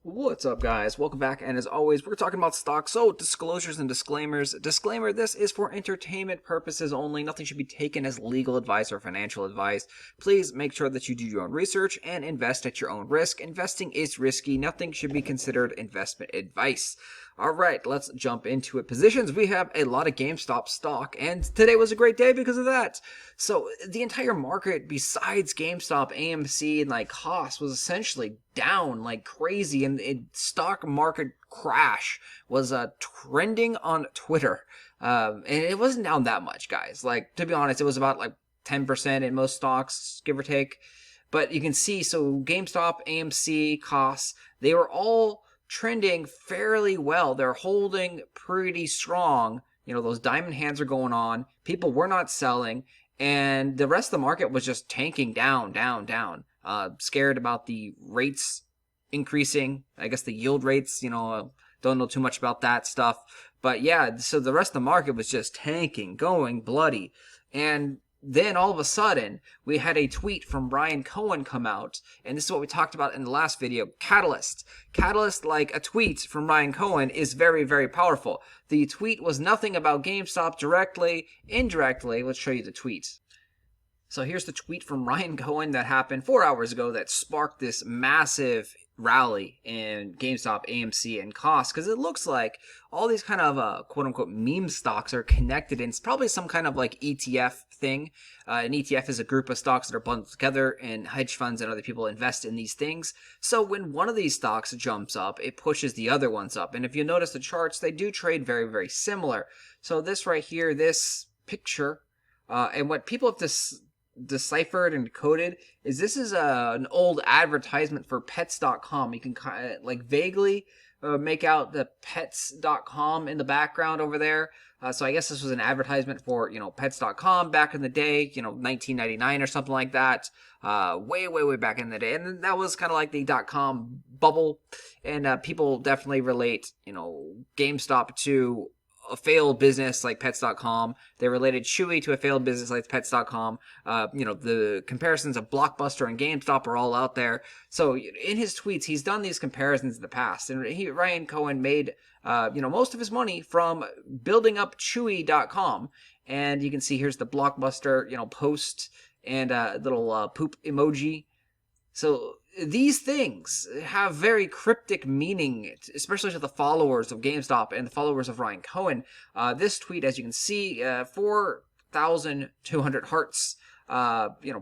What's up, guys? Welcome back, and as always, we're talking about stocks. So, disclosures and disclaimers. Disclaimer, this is for entertainment purposes only. Nothing should be taken as legal advice or financial advice. Please make sure that you do your own research and invest at your own risk. Investing is risky. Nothing should be considered investment advice. Alright, let's jump into it. Positions, we have a lot of GameStop stock, and today was a great day because of that. So, the entire market, besides GameStop, AMC, and like Haas, was essentially down like crazy, and stock market crash was trending on Twitter. And it wasn't down that much, guys. Like, to be honest, it was about like 10% in most stocks, give or take. But you can see, so GameStop, AMC, Haas, they were all trending fairly well. They're holding pretty strong. You know, those diamond hands are going on. People were not selling. And the rest of the market was just tanking down, down, down. Scared about the rates increasing. I guess the yield rates, don't know too much about that stuff. But yeah, so the rest of the market was just tanking, going bloody. And then all of a sudden, we had a tweet from Ryan Cohen come out, and this is what we talked about in the last video. Catalyst. Catalyst, like a tweet from Ryan Cohen, is very, very powerful. The tweet was nothing about GameStop directly, indirectly. Let's show you the tweet. So here's the tweet from Ryan Cohen that happened 4 hours ago that sparked this massive rally in GameStop, AMC, and cost, because it looks like all these kind of quote-unquote meme stocks are connected, and it's probably some kind of like ETF thing. An ETF is a group of stocks that are bundled together, and hedge funds and other people invest in these things. So when one of these stocks jumps up, it pushes the other ones up. And if you notice the charts, they do trade very, very similar. So this right here, this picture, and what people have deciphered and decoded is this is an old advertisement for pets.com. You can kind of like vaguely make out the pets.com in the background over there. So I guess this was an advertisement for, pets.com back in the day, 1999 or something like that. Way, way, way back in the day. And that was kind of like the .com bubble. And people definitely relate, GameStop to a failed business like pets.com. They related Chewy to a failed business like pets.com. The comparisons of Blockbuster and GameStop are all out there. So in his tweets, he's done these comparisons in the past. And Ryan Cohen made, most of his money from building up Chewy.com. And you can see here's the Blockbuster, post and a little poop emoji. So these things have very cryptic meaning, especially to the followers of GameStop and the followers of Ryan Cohen. This tweet, as you can see, 4,200 hearts,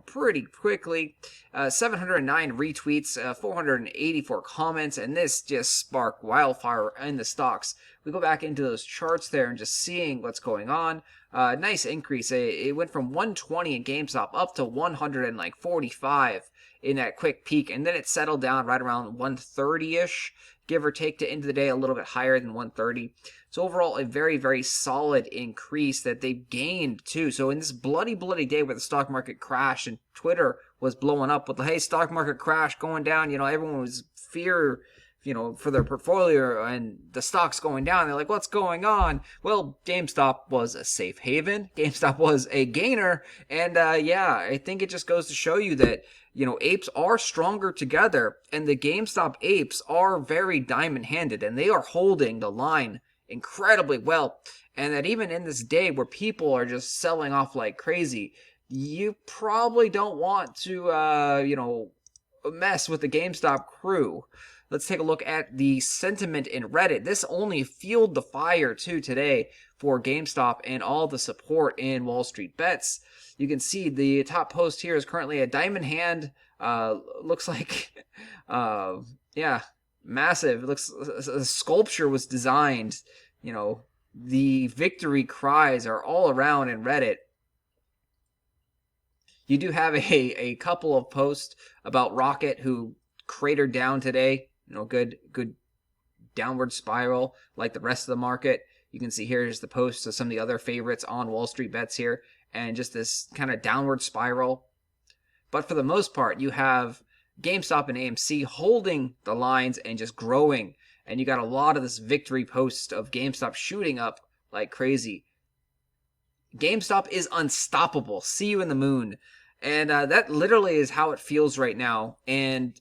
pretty quickly, 709 retweets, 484 comments, and this just sparked wildfire in the stocks. We go back into those charts there and just seeing what's going on. Nice increase. It went from 120 in GameStop up to 145 in that quick peak, and then it settled down right around 130-ish, give or take, to end of the day a little bit higher than 130. So overall, a very, very solid increase that they've gained too. So in this bloody, bloody day where the stock market crashed and Twitter was blowing up with the, hey, stock market crash going down, everyone was fear, for their portfolio, and the stock's going down. They're like, what's going on? Well, GameStop was a safe haven. GameStop was a gainer. And I think it just goes to show you that, apes are stronger together, and the GameStop apes are very diamond-handed, and they are holding the line incredibly well. And that even in this day where people are just selling off like crazy, you probably don't want to, mess with the GameStop crew. Let's take a look at the sentiment in Reddit. This only fueled the fire, too, today for GameStop and all the support in Wall Street Bets. You can see the top post here is currently a diamond hand. Looks like, massive. It looks, a sculpture was designed. The victory cries are all around in Reddit. You do have a couple of posts about Rocket, who cratered down today. Good downward spiral like the rest of the market. You can see here's the posts of some of the other favorites on Wall Street Bets here, and just this kind of downward spiral. But for the most part, you have GameStop and AMC holding the lines and just growing, and you got a lot of this victory post of GameStop shooting up like crazy. GameStop is unstoppable. See you in the moon. And that literally is how it feels right now. And,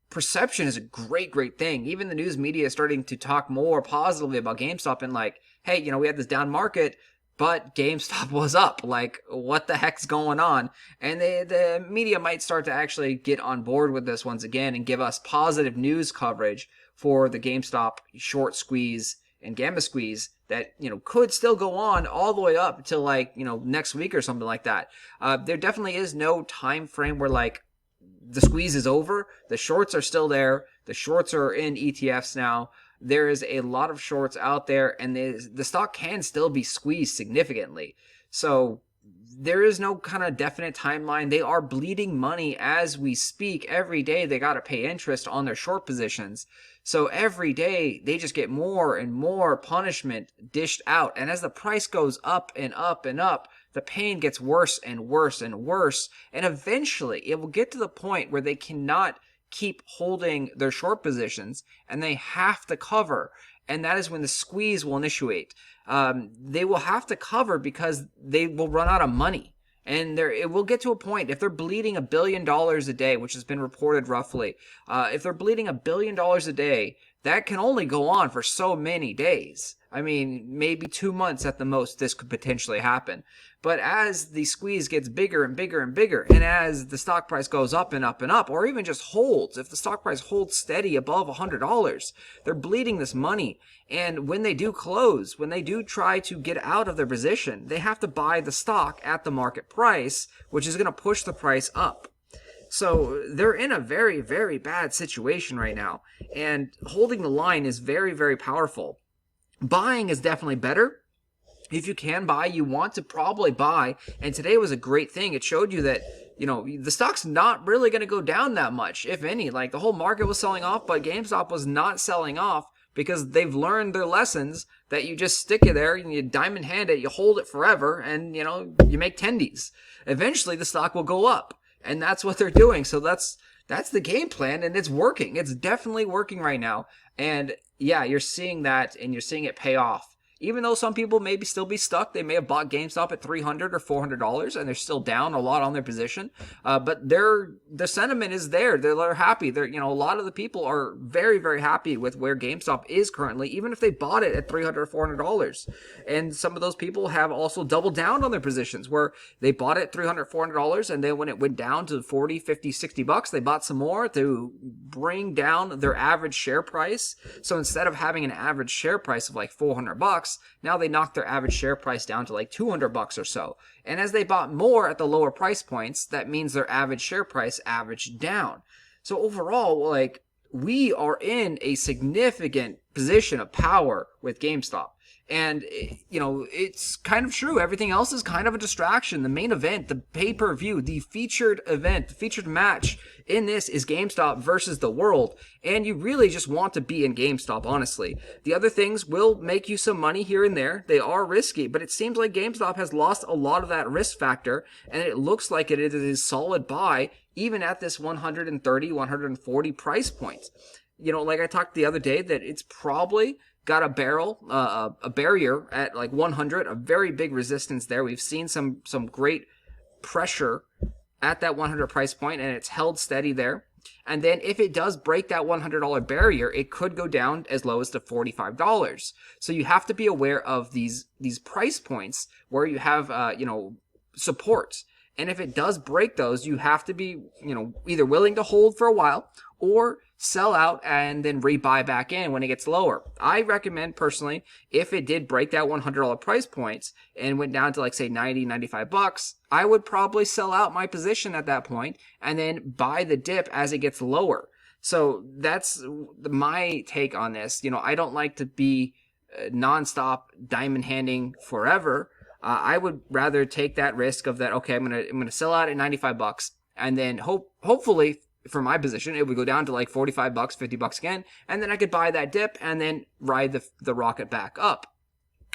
perception is a great thing. Even the news media is starting to talk more positively about GameStop and like, hey, we had this down market, but GameStop was up. Like, what the heck's going on? And the media might start to actually get on board with this once again and give us positive news coverage for the GameStop short squeeze and gamma squeeze that, could still go on all the way up until like, next week or something like that. There definitely is no time frame where like the squeeze is over. The shorts are still there. The shorts are in ETFs now. There is a lot of shorts out there, and the stock can still be squeezed significantly. So there is no kind of definite timeline. They are bleeding money as we speak. Every day they got to pay interest on their short positions. So every day they just get more and more punishment dished out. And as the price goes up and up and up, the pain gets worse and worse and worse. And eventually it will get to the point where they cannot keep holding their short positions and they have to cover. And that is when the squeeze will initiate. They will have to cover because they will run out of money. And it will get to a point, if they're bleeding $1 billion a day, which has been reported roughly, if they're bleeding $1 billion a day, that can only go on for so many days. I mean, maybe 2 months at the most, this could potentially happen. But as the squeeze gets bigger and bigger and bigger, and as the stock price goes up and up and up, or even just holds, if the stock price holds steady above $100, they're bleeding this money. And when they do close, when they do try to get out of their position, they have to buy the stock at the market price, which is going to push the price up. So they're in a very, very bad situation right now. And holding the line is very, very powerful. Buying is definitely better. If you can buy, you want to probably buy. And today was a great thing. It showed you that, the stock's not really going to go down that much, if any. Like, the whole market was selling off, but GameStop was not selling off because they've learned their lessons that you just stick it there and you diamond hand it, you hold it forever, and, you make tendies. Eventually, the stock will go up. And that's what they're doing. So that's the game plan, and it's working. It's definitely working right now. And yeah, you're seeing that, and you're seeing it pay off. Even though some people maybe still be stuck, they may have bought GameStop at $300 or $400, and they're still down a lot on their position. But the sentiment is there. They're happy. A lot of the people are very, very happy with where GameStop is currently, even if they bought it at $300 or $400. And some of those people have also doubled down on their positions, where they bought it at $300, $400, and then when it went down to 40, 50, 60 bucks, they bought some more to bring down their average share price. So instead of having an average share price of like $400, now they knocked their average share price down to like $200 or so. And as they bought more at the lower price points, that means their average share price averaged down. So overall, like, we are in a significant position of power with GameStop. And, it's kind of true. Everything else is kind of a distraction. The main event, the pay-per-view, the featured event, the featured match in this is GameStop versus the world. And you really just want to be in GameStop, honestly. The other things will make you some money here and there. They are risky, but it seems like GameStop has lost a lot of that risk factor, and it looks like it is a solid buy, even at this 130, 140 price point. Like I talked the other day, that it's probably got a barrier at like 100, a very big resistance there. We've seen some great pressure at that 100 price point, and it's held steady there. And then if it does break that $100 barrier, it could go down as low as to $45. So you have to be aware of these price points where you have support. And if it does break those, you have to be, either willing to hold for a while or sell out and then rebuy back in when it gets lower. I recommend personally, if it did break that $100 price points and went down to like say 90, 95 bucks, I would probably sell out my position at that point and then buy the dip as it gets lower. So that's my take on this. I don't like to be nonstop diamond handing forever. I would rather take that risk of that. Okay, I'm gonna sell out at 95 bucks, and then hopefully for my position it would go down to like 45 bucks, 50 bucks again, and then I could buy that dip and then ride the rocket back up.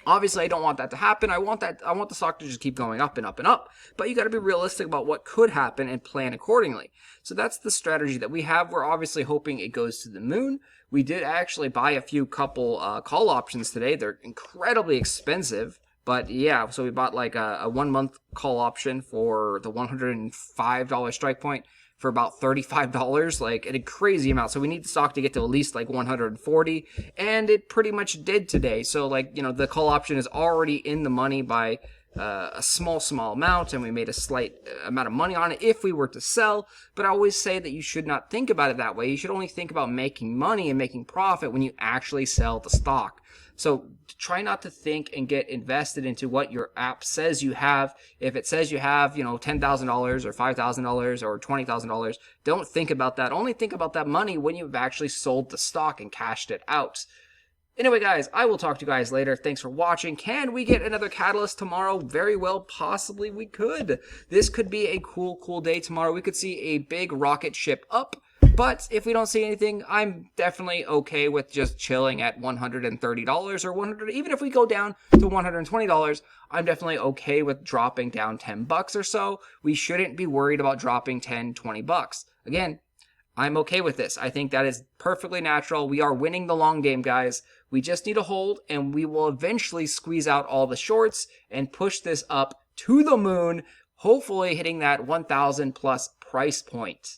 Obviously, I don't want that to happen. I want the stock to just keep going up and up and up. But you got to be realistic about what could happen and plan accordingly. So that's the strategy that we have. We're obviously hoping it goes to the moon. We did actually buy a few couple call options today. They're incredibly expensive. But yeah, so we bought like a 1 month call option for the $105 strike point for about $35, like a crazy amount. So we need the stock to get to at least like 140, and it pretty much did today. So like, the call option is already in the money by a small amount, and we made a slight amount of money on it if we were to sell. But I always say that you should not think about it that way. You should only think about making money and making profit when you actually sell the stock. So try not to think and get invested into what your app says you have. If it says you have, $10,000 or $5,000 or $20,000, don't think about that. Only think about that money when you've actually sold the stock and cashed it out. Anyway, guys, I will talk to you guys later. Thanks for watching. Can we get another catalyst tomorrow? Very well, possibly we could. This could be a cool day tomorrow. We could see a big rocket ship up. But if we don't see anything, I'm definitely okay with just chilling at $130 or 100. Even if we go down to $120, I'm definitely okay with dropping down $10 or so. We shouldn't be worried about dropping $10, $20. Again, I'm okay with this. I think that is perfectly natural. We are winning the long game, guys. We just need to hold, and we will eventually squeeze out all the shorts and push this up to the moon, hopefully hitting that 1,000 plus price point.